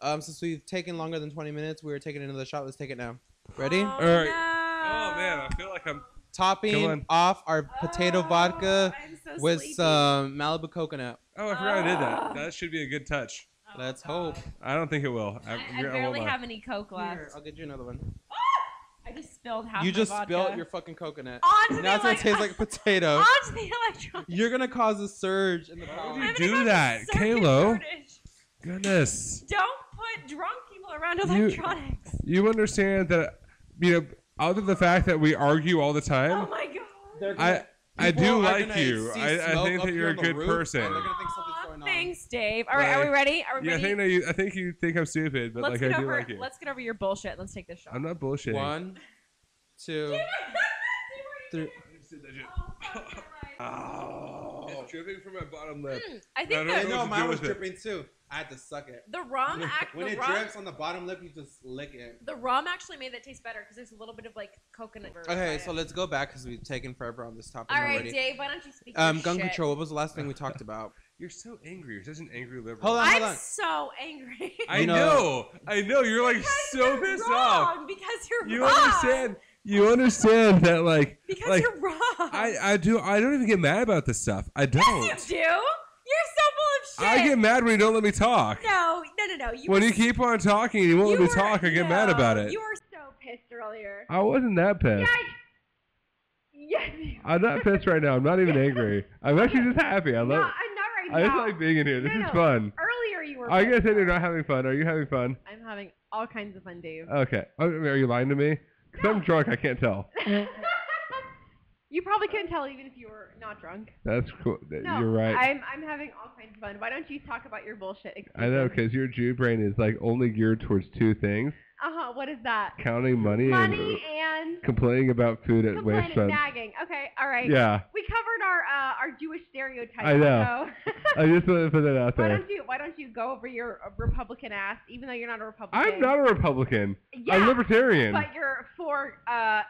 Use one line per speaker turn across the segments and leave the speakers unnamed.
Since we've taken longer than 20 minutes, we're taking another shot. Let's take it now. Ready?
Oh,
All right.
no.
Oh man, I feel like I'm
Topping off our potato vodka
I'm so
with
sleepy.
some Malibu coconut.
Oh, I forgot I did that. That should be a good touch.
Let's hope.
I don't think it will.
I
won't
barely
lie.
have any Coke left.
Here, I'll get you another one.
I just spilled half
You
my
just
vodka.
spilled your fucking coconut.
Onto
Now it's gonna taste like potato.
Onto the electronics.
You're gonna cause a surge in the
Why
power.
would you
I'm
do
gonna
that,
cause a circuit
KLO?
shortage.
Goodness.
Don't put drunk people around electronics.
You understand that, other than the fact that we argue all the
Oh
time,
my god.
I
People
do
are
like
gonna
you.
see
I
smoke
think
up
that
here
you're a
on the
good
roof,
person.
and they're gonna think something's going on.
Thanks, Dave. All right, are we ready? Are we
Yeah,
ready?
I think you think I'm stupid, but
Let's
like
get
I do
over.
like you.
Let's get over your bullshit. Let's take this shot.
I'm not bullshitting.
1, 2, 3.
Oh. It's dripping from my bottom lip.
I think
I don't
I
the,
know
know
what to
mine
do
was
with it.
dripping too. I had to suck it.
the rum
When it drips on the bottom lip, you just lick it.
The rum actually made that taste better because there's a little bit of like coconut.
Okay, so let's go back because we've taken forever on this topic
All right,
already.
Dave. Why don't you speak?
Gun
your shit?
control. What was the last thing we talked about?
You're so angry. You're such an angry liberal.
Hold on.
I'm so angry.
I know. You're like so
you're
pissed
wrong,
off.
Because you're
You
wrong.
understand? You understand that
Because you're wrong.
I do. I don't even get mad about this stuff. I don't.
Yes, you do. You're so full of shit.
I get mad when you don't let me talk.
No.
When you keep on talking and you won't let me talk, I get mad about it.
You were so pissed earlier.
I wasn't that pissed.
Yes.
I'm not pissed right now. I'm not even angry. I'm actually just happy. I
No,
love.
I'm not right
I
now.
just like being in here. This is
No.
fun.
Earlier you were.
I guess
pissed.
you're not having fun. Are you having fun?
I'm having all kinds of fun, Dave.
Okay. Are you lying to me? Because I'm drunk. I can't tell.
You probably couldn't tell even if you were not drunk.
That's cool.
No,
You're right.
I'm having all kinds of fun. Why don't you talk about your bullshit?
I know, because your Jew brain is like only geared towards two things:
What is that?
counting money
and
complaining about food at
complaining,
waste fund.
nagging. Okay, all right.
Yeah.
We covered our Jewish stereotypes.
I know.
So
I just wanted to put that out there.
why don't you go over your Republican ass, even though you're not a Republican?
I'm not a Republican.
Yeah,
I'm libertarian.
But you're for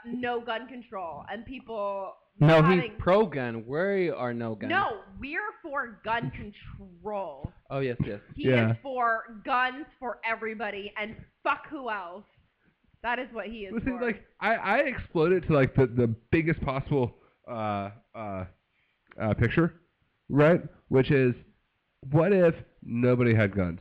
no gun control and people.
No,
having...
he's pro-gun. We are no gun.
No, we're for gun control.
Oh, yes.
He is for guns for everybody and fuck who else. That is what he is
Listen,
for.
like I explode it to like the biggest possible picture, right? Which is, what if nobody had guns?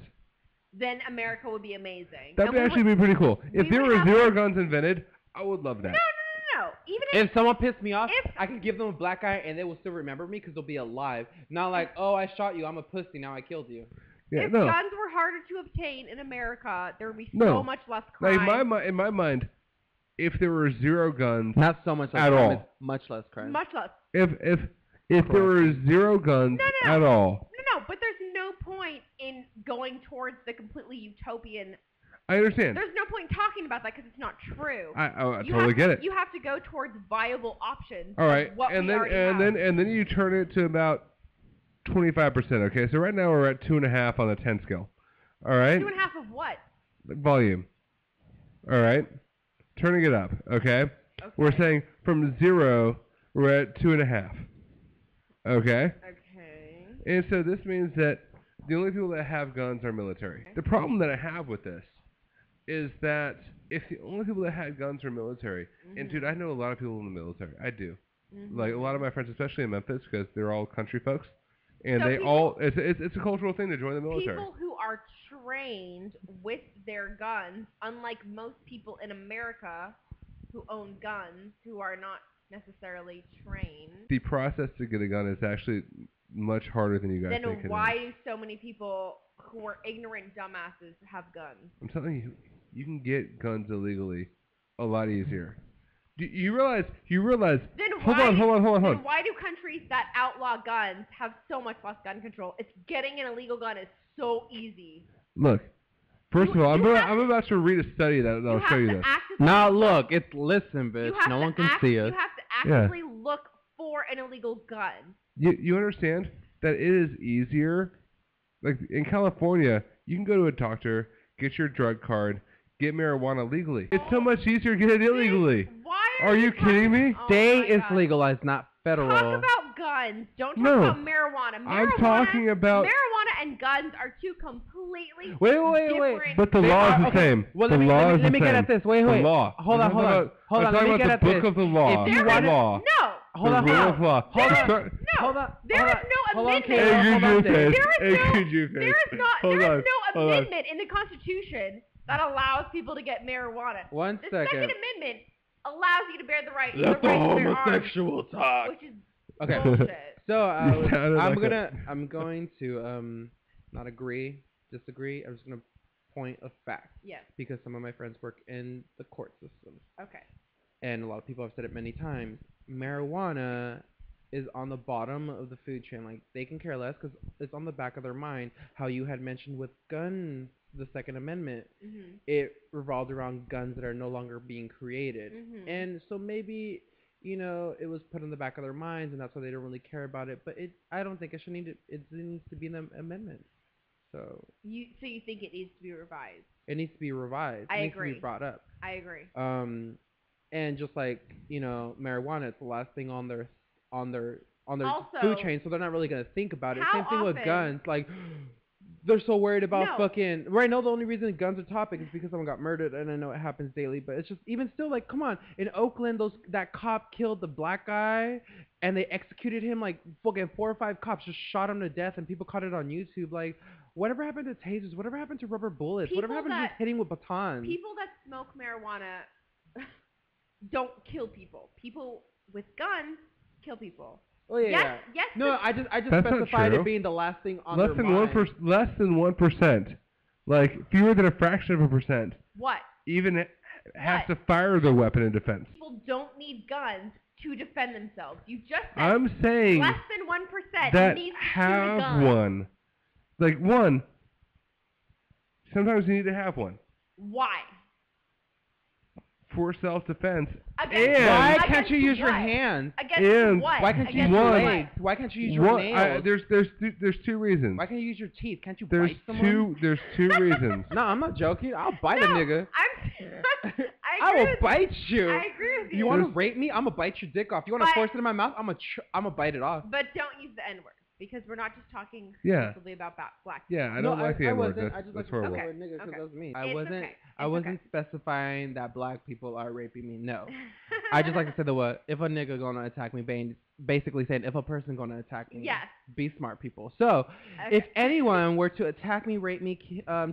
Then America would be amazing.
That'd actually be pretty cool. If there were zero guns invented, I would love that.
No. Even
if someone pissed me off, I can give them a black eye and they will still remember me because they'll be alive. Not like, oh, I shot you, I'm a pussy, now I killed you.
Yeah,
if
no.
guns were harder to obtain in America, there would be so much less crime.
Like in my mind, if there were zero guns,
not so much less
at
crime,
all,
much less crime.
Much less.
If there were zero guns at all.
No, but there's no point in going towards the completely utopian.
I understand.
There's no point in talking about that because it's not true.
I totally get it.
You have to go towards viable options.
All right,
and
then you turn it to about 25%. Okay, so right now we're at 2.5 on the 10 scale. All right.
2.5 of what?
Volume. All right. Turning it up. Okay. We're saying from 0 we're at 2.5. Okay.
Okay.
And so this means that the only people that have guns are military. The problem that I have with this is that if the only people that had guns are military, and dude, I know a lot of people in the military. I do. Like a lot of my friends, especially in Memphis, because they're all country folks, and so it's a cultural thing to join the military.
People who are trained with their guns, unlike most people in America who own guns, who are not necessarily trained.
The process to get a gun is actually much harder than you guys think.
Then why do so many people who are ignorant dumbasses have guns?
I'm telling you, you can get guns illegally a lot easier. Do you realize?
Then
hold on.
Then why do countries that outlaw guns have so much less gun control? It's getting an illegal gun is so easy.
Look, first of all, I'm about to read a study that'll show you this.
Now look, it's listen, bitch. No one can see us.
You have to actively look for an illegal gun.
You understand that it is easier. Like in California, you can go to a doctor, get your drug card, get marijuana legally. It's so much easier to get it illegally.
Why
are you kidding me?
State is legalized, not federal.
Talk about guns. Don't talk
No.
about marijuana.
I'm talking about.
Marijuana and guns are two completely
Wait.
different.
But the law is the
Okay.
same.
Well,
the law is the
let me
same.
get at this. Wait.
The law.
Hold on.
I'm
Let
talking
me get
about
at
the
this.
book of the law.
If you
the
want
law.
No.
Hold on.
The rule of law.
Hold on.
No.
Hold on.
There is no amendment.
Hey,
Hold on.
face.
There
Hey,
is
Hold on.
no amendment in the Constitution that allows people to get marijuana.
One
The
second.
Second Amendment allows you to bear the right.
Let
the
the
right to bear arms,
homosexual talk.
which is
Okay.
bullshit.
So
You sounded
I'm
like
going to not agree, disagree. I'm just gonna point a fact
Yes.
because some of my friends work in the court system,
Okay.
and a lot of people have said it many times. Marijuana is on the bottom of the food chain. Like they can care less because it's on the back of their mind. How you had mentioned with guns, the Second Amendment, it revolved around guns that are no longer being created, and so maybe. You know, it was put in the back of their minds, and that's why they don't really care about it. But I don't think it should it needs to be in the amendment. So
You think it needs to be revised?
it needs to be revised.
I
It needs
agree.
to be brought up.
I agree.
And just like marijuana, it's the last thing on their
Also,
food chain, so they're not really gonna think about it.
how
Same thing with
often-
guns, like. They're so worried about
No.
fucking right now. The only reason guns are topic is because someone got murdered, and I know it happens daily. But it's just even still, like, come on. In Oakland, that cop killed the black guy, and they executed him. Like fucking 4 or 5 cops just shot him to death, and people caught it on YouTube. Like, whatever happened to tasers? Whatever happened to rubber bullets? Whatever happened to just hitting with batons?
People that smoke marijuana don't kill people. People with guns kill people.
Oh yeah.
Yes.
No, I just
That's not
specified
true.
it being the last thing on
less
their
than
mind.
1%. Like fewer than a fraction of a percent.
What?
Even has
What?
to fire the weapon in defense.
People don't need guns to defend themselves. You just said
I'm saying
less than 1%
that
needs to shoot a
have
gun.
one. Like one. Sometimes you need to have one
Why?
for self-defense.
Against
Why
what?
can't you
Against
use your
what?
hands?
Against
And
what?
Why can't you use
Against
your
One.
what?
legs? Why can't you use your
What?
nails?
There's 2 reasons.
Why can't you use your teeth? Can't you
There's
bite someone?
there's 2 reasons.
No, I'm not joking. I'll bite a
No,
nigga.
I
will
agree with
bite you.
I agree with you.
You want to rape me? I'm gonna bite your dick off. You want to
But-
force it in my mouth? I'm gonna bite it off.
But don't use the N-word because we're not just talking
Yeah.
exclusively about black people.
Yeah, I don't like the
I
N-word.
wasn't. I just
That's
like
horrible.
to say nigga because
Okay.
that was me.
It's okay.
I
It's
wasn't
okay.
specifying that black people are raping me. No. I just like to say the what? If a nigga gonna attack me, basically saying if a person gonna attack me,
Yes.
be smart people. So
Okay.
if anyone were to attack me, rape me,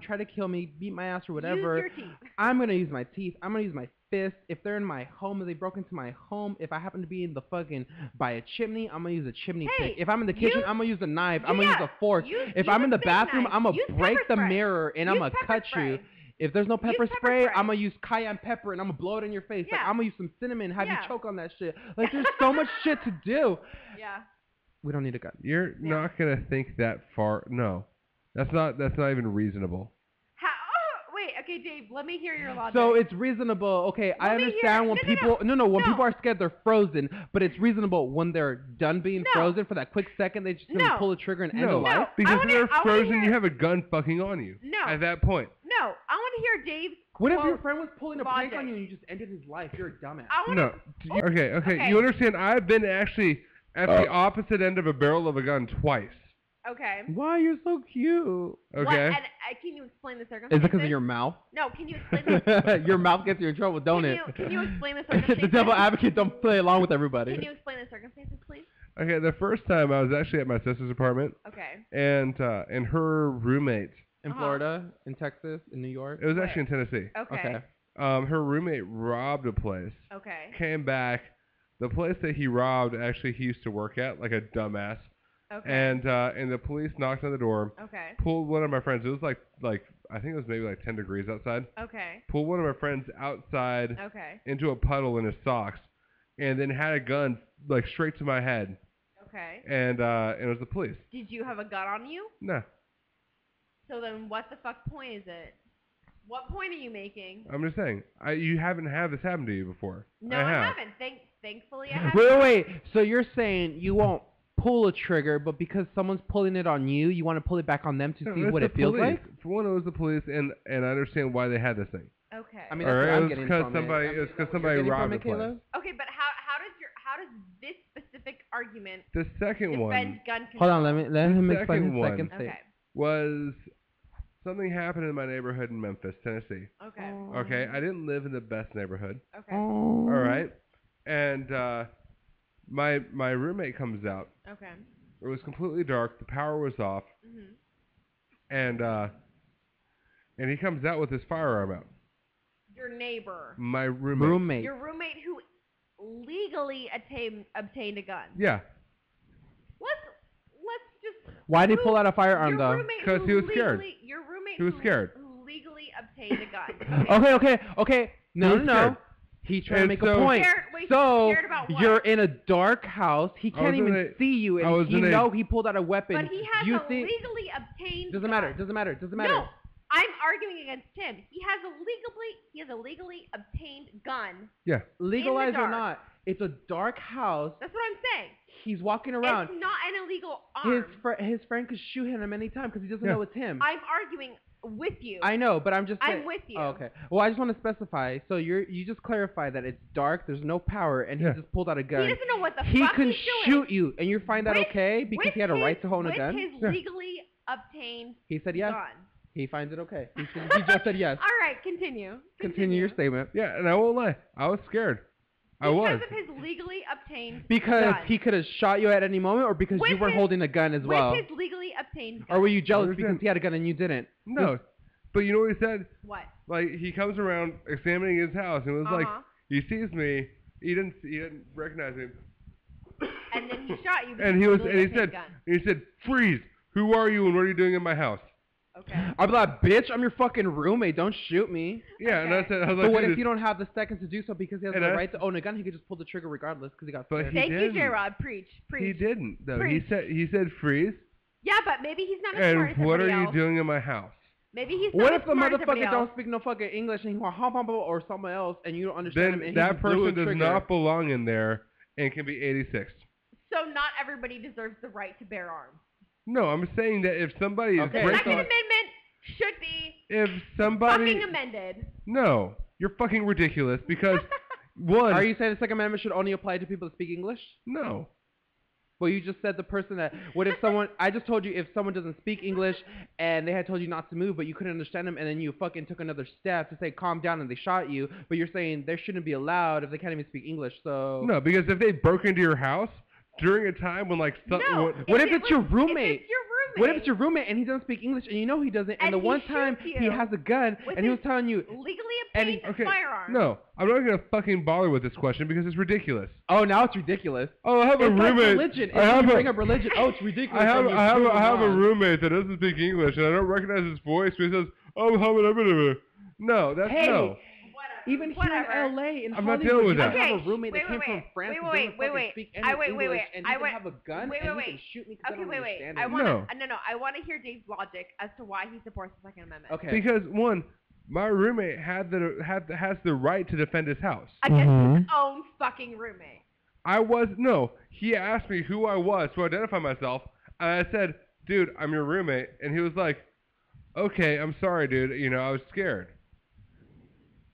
try to kill me, beat my ass or whatever,
Use your teeth.
I'm gonna use my teeth. I'm gonna use my fist. If they're in my home, if they broke into my home, if I happen to be in the fucking by a chimney, I'm gonna use a chimney
Hey,
pick. If I'm in the kitchen, I'm gonna use a knife. I'm gonna use a fork. If
Use
I'm in
a
the
big
bathroom,
knife.
I'm gonna
Use
break
pepper
the
spray.
mirror and I'm
Use
gonna
pepper
cut
spray.
you. If there's no pepper
Use pepper
spray,
spray.
I'm gonna use cayenne pepper and I'm gonna blow it in your face. Like
Yeah.
I'm gonna use some cinnamon, have you
Yeah.
choke on that shit. Like there's so much shit to do.
Yeah.
We don't need a gun.
You're not gonna think that far. No, that's not even reasonable.
Wait. Okay, Dave. Let me hear your logic.
So it's reasonable. Okay, I
Let me
understand
hear-
when
no,
people when
No.
people are scared they're frozen, but it's reasonable when they're done being
No.
frozen for that quick second they just gonna
No.
pull the trigger and end a
No,
life.
because
I wanna-
they're
I wanna
frozen.
hear-
You have a gun fucking on you.
No.
At that point.
No. I want to hear Dave's
What if
quote.
your friend was pulling a prank
logic.
on you and you just ended his life? You're a dumbass.
I want
No. Okay.
Okay.
You understand? I've been actually at the opposite end of a barrel of a gun twice.
Okay.
Why you're so cute?
Okay.
What, and can you explain the
Is
circumstances?
it because of your mouth?
No. Can you explain the
Your mouth gets you in trouble, don't it?
Can you explain the circumstances?
The devil advocate don't play along with everybody.
Can you explain the circumstances, please?
Okay. The first time I was actually at my sister's apartment,
Okay.
and her roommate.
In Florida, in Texas, in New York.
It was actually in Tennessee.
Okay.
Her roommate robbed a place.
Okay.
Came back. The place that he robbed, actually, he used to work at, like a dumbass.
Okay.
And the police knocked on the door.
Okay.
Pulled one of my friends. It was like I think it was maybe like 10 degrees outside.
Okay.
Pulled one of my friends outside
Okay.
into a puddle in his socks, and then had a gun like straight to my head.
Okay.
And it was the police.
Did you have a gun on you?
No,
So then what the fuck point is it? What point are you making?
I'm just saying. You haven't had this happen to you before.
No, I haven't. Thankfully, I haven't.
Wait. So you're saying you won't pull a trigger, but because someone's pulling it on you, you want to pull it back on them to
No,
see
it's
what
the
it feels
police.
like?
For one, it was the police, and I understand why they had this thing.
Okay.
I mean,
All
that's
right,
what
it
I'm
was
getting
because
from
somebody.
it.
It was because
You're
somebody
getting
robbed
from
the
it,
place.
Kayla?
Okay, but how does this specific argument
The second
defend
one
gun control.
Hold on, let him
The
explain
second
his
one.
second
Okay.
statement.
was something happened in my neighborhood in Memphis, Tennessee.
Okay.
Okay, I didn't live in the best neighborhood.
Okay.
All right, and my roommate comes out.
Okay.
It was completely dark. The power was off, and he comes out with his firearm out.
Your neighbor.
My roommate.
Your roommate who legally obtained a gun.
Yeah.
Let's just.
Why did he pull out a firearm though?
Because he was scared.
Your roommate
He was scared.
who legally obtained a gun.
Okay. No.
scared.
He's trying to
And
make
so-
a point.
Wait,
So
scared about what?
you're in a dark house. He
I
can't
was in
even
a-
see you,
I was
and you
in a-
know he pulled out a weapon.
But he has
you
a
think
legally obtained
doesn't
gun.
matter.
No, I'm arguing against him. He has a legally obtained gun.
Yeah.
legalized or
dark.
not, it's a dark house.
That's what I'm saying.
He's walking around.
It's not an illegal arm.
His friend could shoot him any time because he doesn't
Yeah.
know it's him.
I'm arguing with you.
I know, but I'm just saying.
I'm with you.
Oh, okay. Well, I just want to specify. So you just clarify that it's dark. There's no power, and he
Yeah.
just pulled out a gun.
He doesn't know what the
He
fuck
can
he's doing.
shoot you, and you find that
With-
okay because he had a right to own a gun.
With his
Yeah.
legally obtained
He said yes.
gun.
He finds it okay. He just said yes.
All right, continue.
Continue your statement.
Yeah, and I won't lie. I was scared. I was.
Because of his legally obtained
Because
gun.
he could have shot you at any moment, or because
With
you were
his-
holding a gun as well.
With his legally obtained gun.
Or were you jealous
Understand.
because he had a gun and you didn't?
No. But you know what he said?
What?
Like, he comes around examining his house, and it was like,
Uh-huh.
he sees me, he didn't recognize me,
And then he shot you because
and he
of
was,
the
and he
legally
said,
obtained gun.
freeze, who are you and what are you doing in my house?
Okay.
I'd be like, bitch, I'm your fucking roommate. Don't shoot me.
Yeah, and I
Okay.
said, I was
But
like,
what
dude,
if you don't have the seconds to do so because he has
And
the
I-
right to own a gun? He could just pull the trigger regardless because he got
But
scared.
he
Thank you,
didn't.
J-Rod. Preach.
he didn't, though.
Preach.
He said freeze,
Yeah, but maybe he's not as smart as
and what are
everybody
you
else.
doing in my house?
Maybe he's
What
not
if
as
the
smart as everybody
motherfucker
else.
don't speak no fucking English and he want hop or something else and you don't understand him
Then
and
that
he just blew a
person does
trigger?
not belong in there and can be 86.
So not everybody deserves the right to bear arms.
No, I'm saying that if somebody is
Okay,
The
breaking,
Second Amendment should be
if somebody,
fucking amended.
no, you're fucking ridiculous because one,
Are you saying the Second Amendment should only apply to people that speak English?
no,
Well, you just said the person that. What if someone? I just told you if someone doesn't speak English and they had told you not to move, but you couldn't understand them, and then you fucking took another step to say calm down and they shot you. But you're saying they shouldn't be allowed if they can't even speak English. So
no, because if they broke into your house during a time when like something,
No.
What if
it
it's your
was-
roommate?
If it's your roommate.
What if it's your roommate and he doesn't speak English and you know he doesn't? And
And
the
he
one time
shoots
he
you
has a gun
with
and he was
his
telling you,
legally
and
obtained
okay,
firearm?
no, I'm not gonna fucking bother with this question because it's ridiculous.
oh, now it's ridiculous.
Oh, I have a
It's like
roommate.
religion.
I have
If you
a,
bring up religion, oh, it's ridiculous.
I have
and you're
I have
screwing
I have a
on.
roommate that doesn't speak English and I don't recognize his voice. But he says, "Oh, how about no, that's
Hey,
no."
Even
Whatever.
here in LA, in
I'm not
Hollywood,
dealing with
you
that.
have
Okay,
a roommate that
wait,
came
wait,
from France
wait,
and
wait,
doesn't
wait,
fucking
wait.
speak
I
any
wait,
English,
wait,
and
I
he
wait.
can have a gun
Wait,
and
wait,
he can
wait.
shoot me because I
Okay,
don't
wait, wait.
understand
I
him.
want
No.
to. I want to hear Dave's logic as to why he supports the Second Amendment.
Okay.
Because one, my roommate has the right to defend his house.
Against his own fucking roommate.
He asked me who I was to identify myself, and I said, "Dude, I'm your roommate," and he was like, "Okay, I'm sorry, dude. You know, I was scared."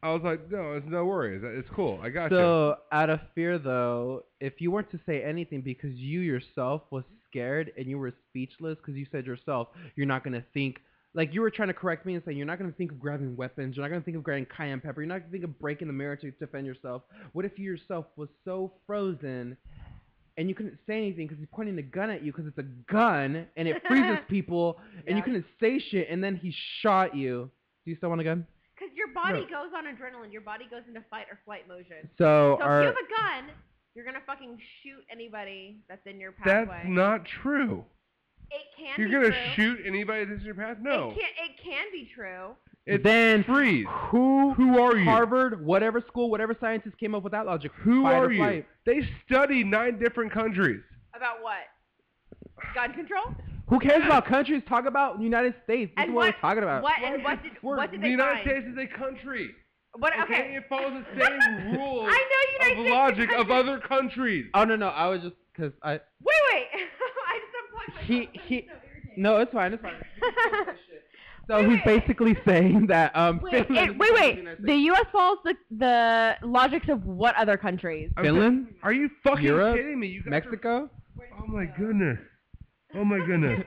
I was like, "No, it's no worries. It's cool. I got you."
So, out of fear, though, if you weren't to say anything because you yourself was scared and you were speechless because you said yourself, you're not going to think, like you were trying to correct me and saying you're not going to think of grabbing weapons, you're not going to think of grabbing cayenne pepper, you're not going to think of breaking the mirror to defend yourself. What if you yourself was so frozen and you couldn't say anything because he's pointing a gun at you because it's a gun and it freezes people and you
Yeah.
couldn't say shit and then he shot you? Do you still want a gun?
Because your body
No.
goes on adrenaline. Your body goes into fight or flight motion.
So,
So if you have a gun, you're going to fucking shoot anybody that's in your pathway.
That's not true.
It can
You're
be
gonna
true.
shoot anybody that's in your path? No.
It can be true.
It's
then
freeze.
Who
are you?
Harvard, whatever school, whatever scientist came up with that logic.
Who
Fight
are
or
you?
flight.
They study 9 different countries.
About what? Gun control?
Who cares about countries? Talk about the United States. This
And
is what we're talking about.
What did
The
they
United
find?
States is a country.
What?
Okay,
Okay.
it follows the same rules
I know United
of
States
logic
is a
of
country.
other countries.
Oh no, I was just because I
Wait. I just unplugged myself.
he
That's so irritating.
no, it's fine, it's fine. So he's basically saying that Finland.
Wait. The U.S. follows the logics of what other countries?
Finland?
Are you fucking
Europe?
kidding me? You guys
Mexico?
Oh my goodness. Oh my goodness.